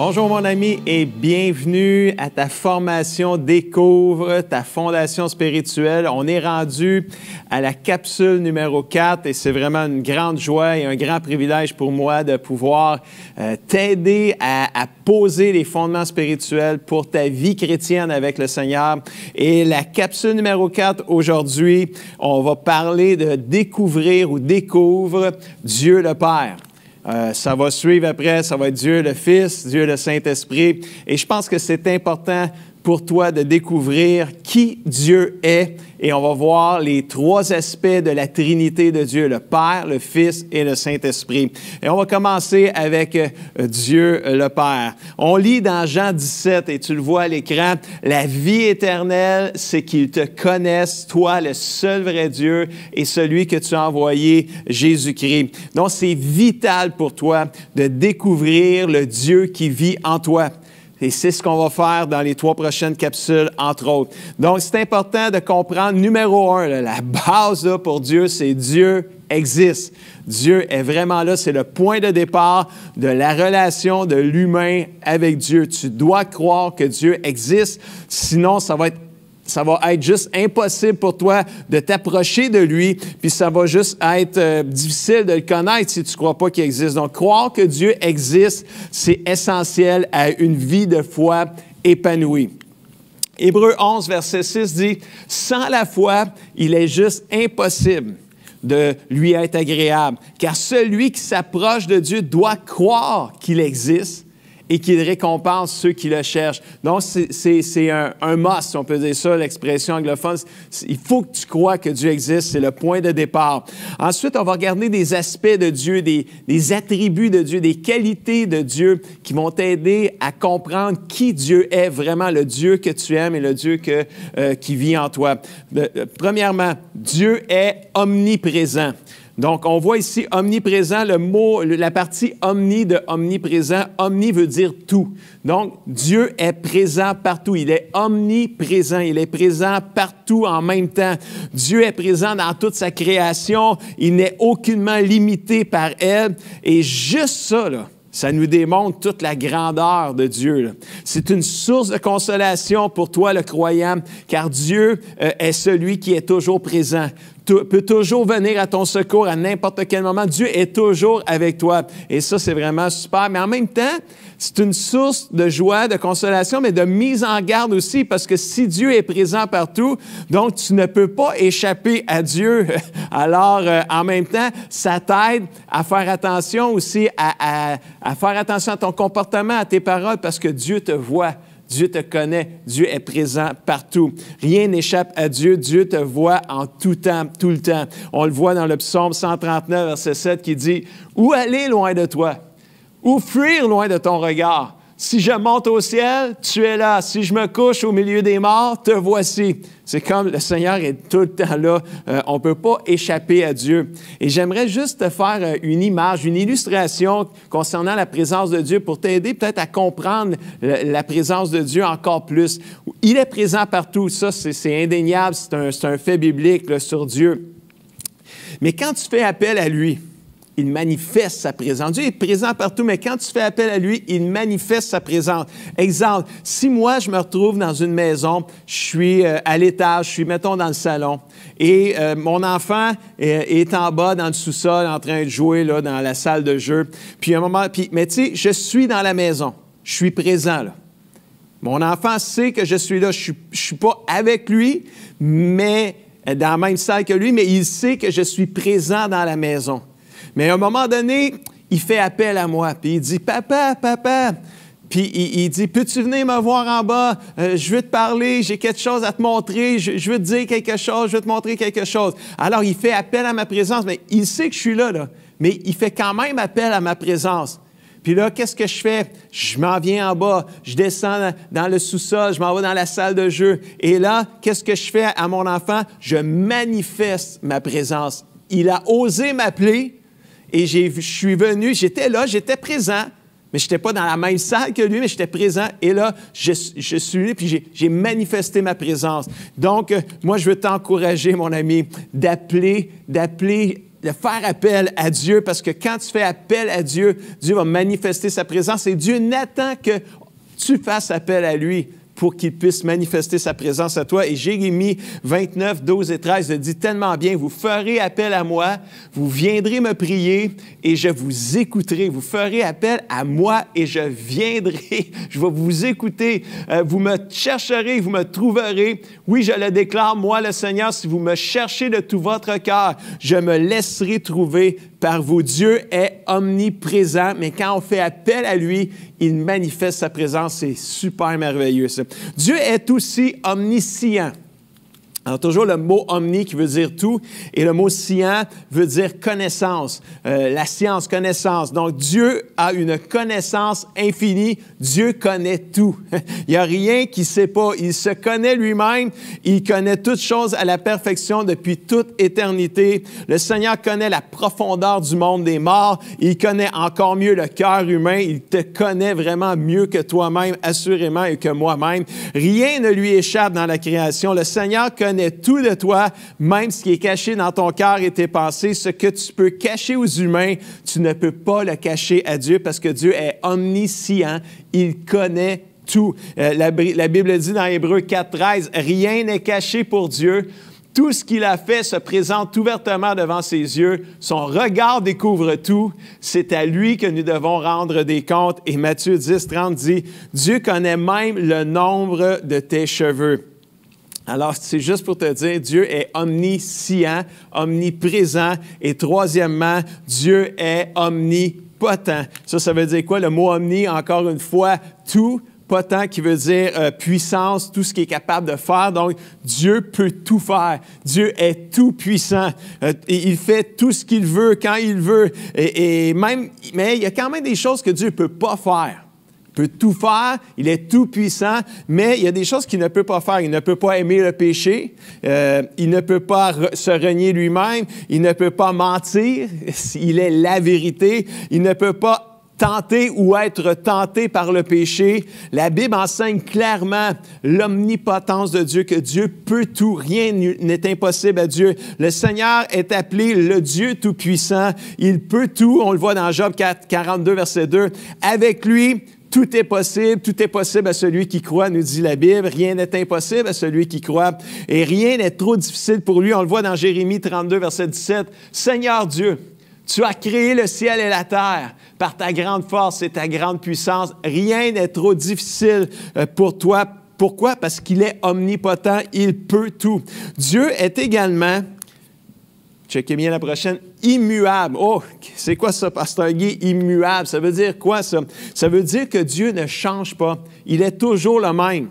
Bonjour mon ami et bienvenue à ta formation Découvre ta fondation spirituelle. On est rendu à la capsule numéro 4 et c'est vraiment une grande joie et un grand privilège pour moi de pouvoir t'aider à poser les fondements spirituels pour ta vie chrétienne avec le Seigneur. Et la capsule numéro 4 aujourd'hui, on va parler de découvrir ou découvre Dieu le Père. Ça va suivre après, ça va être Dieu le Fils, Dieu le Saint-Esprit. Et je pense que c'est important pour toi de découvrir qui Dieu est. Et on va voir les trois aspects de la Trinité de Dieu, le Père, le Fils et le Saint-Esprit. Et on va commencer avec Dieu le Père. On lit dans Jean 17, et tu le vois à l'écran, « La vie éternelle, c'est qu'ils te connaissent, toi, le seul vrai Dieu, et celui que tu as envoyé, Jésus-Christ. » Donc, c'est vital pour toi de découvrir le Dieu qui vit en toi. Et c'est ce qu'on va faire dans les 3 prochaines capsules, entre autres. Donc, c'est important de comprendre, numéro 1, là, la base là, pour Dieu, c'est Dieu existe. Dieu est vraiment là, c'est le point de départ de la relation de l'humain avec Dieu. Tu dois croire que Dieu existe, sinon ça va être juste impossible pour toi de t'approcher de lui, puis ça va juste être difficile de le connaître si tu ne crois pas qu'il existe. Donc, croire que Dieu existe, c'est essentiel à une vie de foi épanouie. Hébreux 11, verset 6 dit, « Sans la foi, il est juste impossible de lui être agréable, car celui qui s'approche de Dieu doit croire qu'il existe et qu'il récompense ceux qui le cherchent. » Donc, c'est un must, si on peut dire ça, l'expression anglophone. Il faut que tu crois que Dieu existe, c'est le point de départ. Ensuite, on va regarder des aspects de Dieu, des attributs de Dieu, des qualités de Dieu qui vont t'aider à comprendre qui Dieu est, vraiment le Dieu que tu aimes et le Dieu qui vit en toi. Premièrement, Dieu est omniprésent. Donc, on voit ici omniprésent, le mot, la partie omni de omniprésent. Omni veut dire tout. Donc, Dieu est présent partout. Il est omniprésent. Il est présent partout en même temps. Dieu est présent dans toute sa création. Il n'est aucunement limité par elle. Et juste ça, là, ça nous démontre toute la grandeur de Dieu. C'est une source de consolation pour toi, le croyant, car Dieu est celui qui est toujours présent. Peut toujours venir à ton secours à n'importe quel moment. Dieu est toujours avec toi. Et ça, c'est vraiment super. Mais en même temps, c'est une source de joie, de consolation, mais de mise en garde aussi, parce que si Dieu est présent partout, donc tu ne peux pas échapper à Dieu. Alors, en même temps, ça t'aide à faire attention aussi, à faire attention à ton comportement, à tes paroles, parce que Dieu te voit. Dieu te connaît, Dieu est présent partout. Rien n'échappe à Dieu, Dieu te voit en tout temps, tout le temps. On le voit dans le psaume 139, verset 7, qui dit « Où aller loin de toi? Où fuir loin de ton regard? Si je monte au ciel, tu es là. Si je me couche au milieu des morts, te voici. » C'est comme le Seigneur est tout le temps là. On ne peut pas échapper à Dieu. Et j'aimerais juste te faire une image, une illustration concernant la présence de Dieu pour t'aider peut-être à comprendre la présence de Dieu encore plus. Il est présent partout. Ça, c'est indéniable. C'est un fait biblique là, sur Dieu. Mais quand tu fais appel à lui, il manifeste sa présence. Dieu est présent partout, mais quand tu fais appel à lui, il manifeste sa présence. Exemple, si moi, je me retrouve dans une maison, je suis à l'étage, je suis, mettons, dans le salon, et mon enfant est en bas, dans le sous-sol, en train de jouer là, dans la salle de jeu, puis à un moment, mais tu sais, je suis dans la maison, je suis présent là. Mon enfant sait que je suis là, je suis pas avec lui, mais dans la même salle que lui, mais il sait que je suis présent dans la maison. Mais à un moment donné, il fait appel à moi, puis il dit « Papa, papa », puis il dit « Peux-tu venir me voir en bas? Je veux te parler, j'ai quelque chose à te montrer, je veux te dire quelque chose, je veux te montrer quelque chose. » Alors, il fait appel à ma présence, mais il sait que je suis là, mais il fait quand même appel à ma présence. Puis là, qu'est-ce que je fais? Je m'en viens en bas, je descends dans le sous-sol, je m'en vais dans la salle de jeu. Et là, qu'est-ce que je fais à mon enfant? Je manifeste ma présence. Il a osé m'appeler. Et je suis venu, j'étais là, j'étais présent, mais je n'étais pas dans la même salle que lui, mais j'étais présent. Et là, je suis là, puis j'ai manifesté ma présence. Donc, moi, je veux t'encourager, mon ami, d'appeler de faire appel à Dieu, parce que quand tu fais appel à Dieu, Dieu va manifester sa présence et Dieu n'attend que tu fasses appel à lui pour qu'il puisse manifester sa présence à toi. Et Jérémie 29, 12 et 13 le dit tellement bien, « Vous ferez appel à moi, vous viendrez me prier et je vous écouterai. Vous ferez appel à moi et je viendrai. Je vais vous écouter. Vous me chercherez, vous me trouverez. Oui, je le déclare, moi le Seigneur, si vous me cherchez de tout votre cœur, je me laisserai trouver par vous. » Dieu est omniprésent, mais quand on fait appel à lui, il manifeste sa présence. C'est super merveilleux, ça. Dieu est aussi omniscient. Alors, toujours le mot « omni » qui veut dire tout, et le mot « scient » veut dire connaissance, la science, connaissance. Donc, Dieu a une connaissance infinie. Dieu connaît tout. Il n'y a rien qu'il ne sait pas. Il se connaît lui-même. Il connaît toutes choses à la perfection depuis toute éternité. Le Seigneur connaît la profondeur du monde des morts. Il connaît encore mieux le cœur humain. Il te connaît vraiment mieux que toi-même, assurément, et que moi-même. Rien ne lui échappe dans la création. Le Seigneur connaît tout de toi, même ce qui est caché dans ton cœur et tes pensées. Ce que tu peux cacher aux humains, tu ne peux pas le cacher à Dieu parce que Dieu est omniscient. Il connaît tout. La Bible dit dans Hébreux 4.13, « Rien n'est caché pour Dieu. Tout ce qu'il a fait se présente ouvertement devant ses yeux. Son regard découvre tout. C'est à lui que nous devons rendre des comptes. » Et Matthieu 10.30 dit, « Dieu connaît même le nombre de tes cheveux. » Alors, c'est juste pour te dire, Dieu est omniscient, omniprésent. Et troisièmement, Dieu est omnipotent. Ça veut dire quoi? Le mot omni, encore une fois, tout. Potent qui veut dire puissance, tout ce qu'il est capable de faire. Donc, Dieu peut tout faire. Dieu est tout puissant. Il fait tout ce qu'il veut, quand il veut. Mais il y a quand même des choses que Dieu ne peut pas faire. Il peut tout faire, il est tout puissant, mais il y a des choses qu'il ne peut pas faire. Il ne peut pas aimer le péché, il ne peut pas se renier lui-même, il ne peut pas mentir, il est la vérité, il ne peut pas tenter ou être tenté par le péché. La Bible enseigne clairement l'omnipotence de Dieu, que Dieu peut tout, rien n'est impossible à Dieu. Le Seigneur est appelé le Dieu tout-puissant, il peut tout, on le voit dans Job 42, verset 2. Avec lui, tout est possible à celui qui croit, nous dit la Bible. Rien n'est impossible à celui qui croit. Et rien n'est trop difficile pour lui. On le voit dans Jérémie 32, verset 17. « Seigneur Dieu, tu as créé le ciel et la terre par ta grande force et ta grande puissance. Rien n'est trop difficile pour toi. » Pourquoi? Parce qu'il est omnipotent, il peut tout. Dieu est également, checkez bien la prochaine, immuable. Oh, c'est quoi ça, Pasteur Guy? Immuable. Ça veut dire quoi, ça? Ça veut dire que Dieu ne change pas. Il est toujours le même.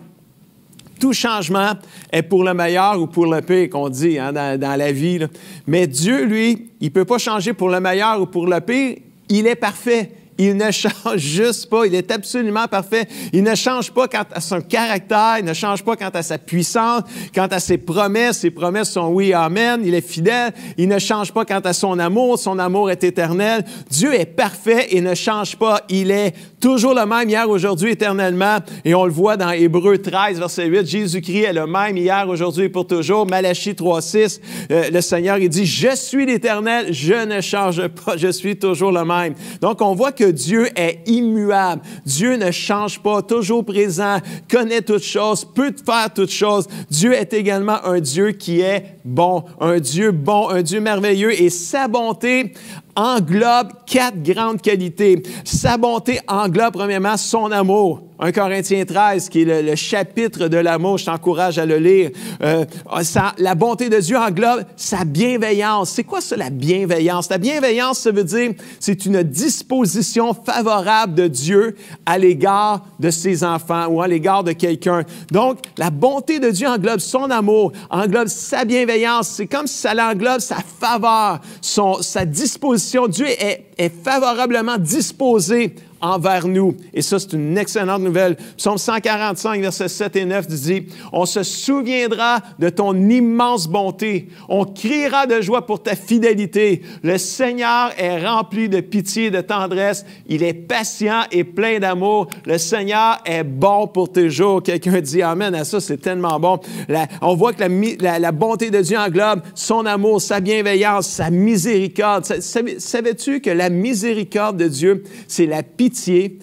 Tout changement est pour le meilleur ou pour le pire, qu'on dit dans la vie, là. Mais Dieu, lui, il ne peut pas changer pour le meilleur ou pour le pire. Il est parfait. Il ne change juste pas. Il est absolument parfait. Il ne change pas quant à son caractère. Il ne change pas quant à sa puissance, quant à ses promesses. Ses promesses sont oui, amen. Il est fidèle. Il ne change pas quant à son amour. Son amour est éternel. Dieu est parfait et ne change pas. Il est toujours le même hier, aujourd'hui, éternellement. Et on le voit dans Hébreux 13, verset 8. Jésus-Christ est le même hier, aujourd'hui et pour toujours. Malachie 3.6, le Seigneur, il dit, « Je suis l'Éternel, je ne change pas, je suis toujours le même. » Donc, on voit que Dieu est immuable. Dieu ne change pas, toujours présent, connaît toutes choses, peut faire toutes choses. Dieu est également un Dieu qui est bon, un Dieu merveilleux. Et sa bonté englobe 4 grandes qualités. Sa bonté englobe, premièrement, son amour. 1 Corinthiens 13, qui est le chapitre de l'amour, je t'encourage à le lire. La bonté de Dieu englobe sa bienveillance. C'est quoi ça, la bienveillance? La bienveillance, ça veut dire, c'est une disposition favorable de Dieu à l'égard de ses enfants ou à l'égard de quelqu'un. Donc, la bonté de Dieu englobe son amour, englobe sa bienveillance. C'est comme si ça englobe sa faveur, sa disposition. Dieu est favorablement disposé envers nous. Et ça, c'est une excellente nouvelle. Psaume 145, versets 7 et 9 dit, « On se souviendra de ton immense bonté. On criera de joie pour ta fidélité. Le Seigneur est rempli de pitié et de tendresse. Il est patient et plein d'amour. Le Seigneur est bon pour tes jours. » Quelqu'un dit amen à ça, c'est tellement bon. On voit que la bonté de Dieu englobe son amour, sa bienveillance, sa miséricorde. Savais-tu que la miséricorde de Dieu, c'est la pitié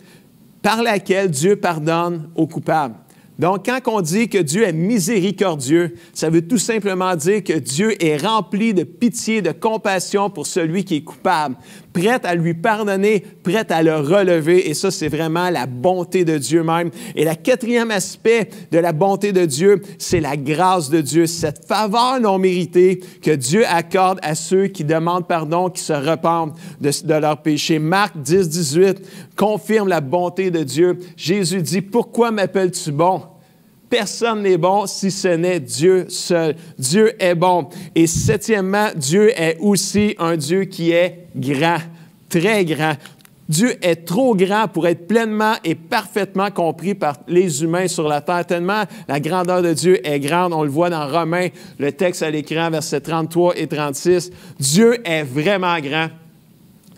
par laquelle Dieu pardonne aux coupables? Donc, quand on dit que Dieu est miséricordieux, ça veut tout simplement dire que Dieu est rempli de pitié, de compassion pour celui qui est coupable, prêt à lui pardonner, prêt à le relever. Et ça, c'est vraiment la bonté de Dieu même. Et le quatrième aspect de la bonté de Dieu, c'est la grâce de Dieu, cette faveur non méritée que Dieu accorde à ceux qui demandent pardon, qui se repentent de leurs péchés. Marc 10, 18 confirme la bonté de Dieu. Jésus dit, « Pourquoi m'appelles-tu bon? » Personne n'est bon si ce n'est Dieu seul. Dieu est bon. Et septièmement, Dieu est aussi un Dieu qui est grand, très grand. Dieu est trop grand pour être pleinement et parfaitement compris par les humains sur la terre, tellement la grandeur de Dieu est grande. On le voit dans Romains, le texte à l'écran, versets 33 et 36. Dieu est vraiment grand.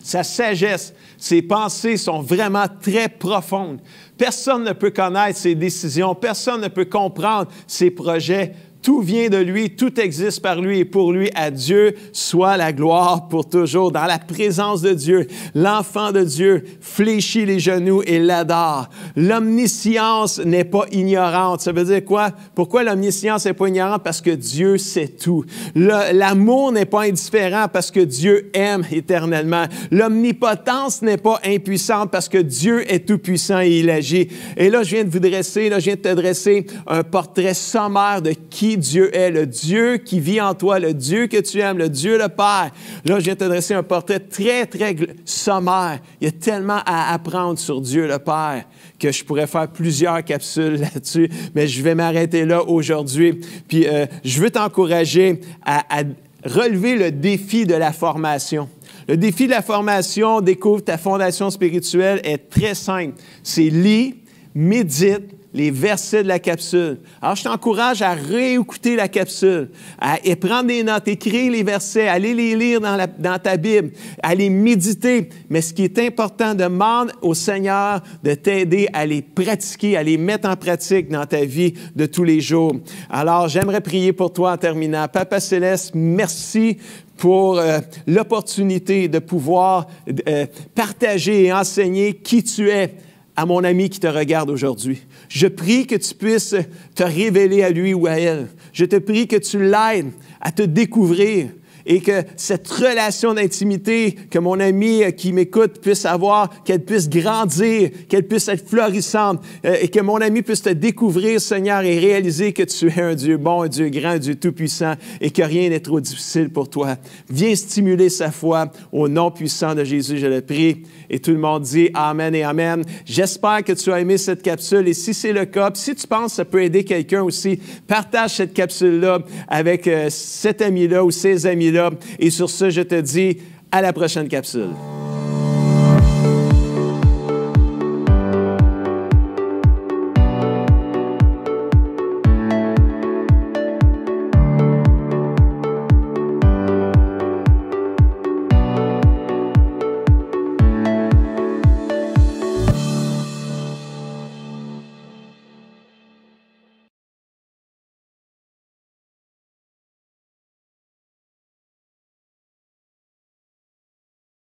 Sa sagesse, ses pensées sont vraiment très profondes. Personne ne peut connaître ses décisions, personne ne peut comprendre ses projets. Tout vient de lui, tout existe par lui et pour lui. À Dieu soit la gloire pour toujours. Dans la présence de Dieu, l'enfant de Dieu fléchit les genoux et l'adore. L'omniscience n'est pas ignorante. Ça veut dire quoi? Pourquoi l'omniscience n'est pas ignorante? Parce que Dieu sait tout. L'amour n'est pas indifférent parce que Dieu aime éternellement. L'omnipotence n'est pas impuissante parce que Dieu est tout-puissant et il agit. Et là, je viens de te dresser un portrait sommaire de qui Dieu est, le Dieu qui vit en toi, le Dieu que tu aimes, le Dieu le Père. Là, je viens de te dresser un portrait très, très sommaire. Il y a tellement à apprendre sur Dieu le Père que je pourrais faire plusieurs capsules là-dessus, mais je vais m'arrêter là aujourd'hui. Puis, je veux t'encourager à relever le défi de la formation. Le défi de la formation, découvre ta fondation spirituelle, est très simple. C'est lis, médite, les versets de la capsule. Alors, je t'encourage à réécouter la capsule, à prendre des notes, écrire les versets, aller les lire dans ta Bible, à les méditer. Mais ce qui est important, demande au Seigneur de t'aider à les pratiquer, à les mettre en pratique dans ta vie de tous les jours. Alors, j'aimerais prier pour toi en terminant. Papa Céleste, merci pour l'opportunité de pouvoir partager et enseigner qui tu es à mon ami qui te regarde aujourd'hui. Je prie que tu puisses te révéler à lui ou à elle. Je te prie que tu l'aides à te découvrir et que cette relation d'intimité que mon ami qui m'écoute puisse avoir, qu'elle puisse grandir, qu'elle puisse être florissante et que mon ami puisse te découvrir, Seigneur, et réaliser que tu es un Dieu bon, un Dieu grand, un Dieu tout-puissant et que rien n'est trop difficile pour toi. Viens stimuler sa foi au nom puissant de Jésus, je le prie. Et tout le monde dit Amen et Amen. J'espère que tu as aimé cette capsule et si c'est le cas, si tu penses que ça peut aider quelqu'un aussi, partage cette capsule-là avec cet ami-là ou ces amis-là. Et sur ce, je te dis à la prochaine capsule.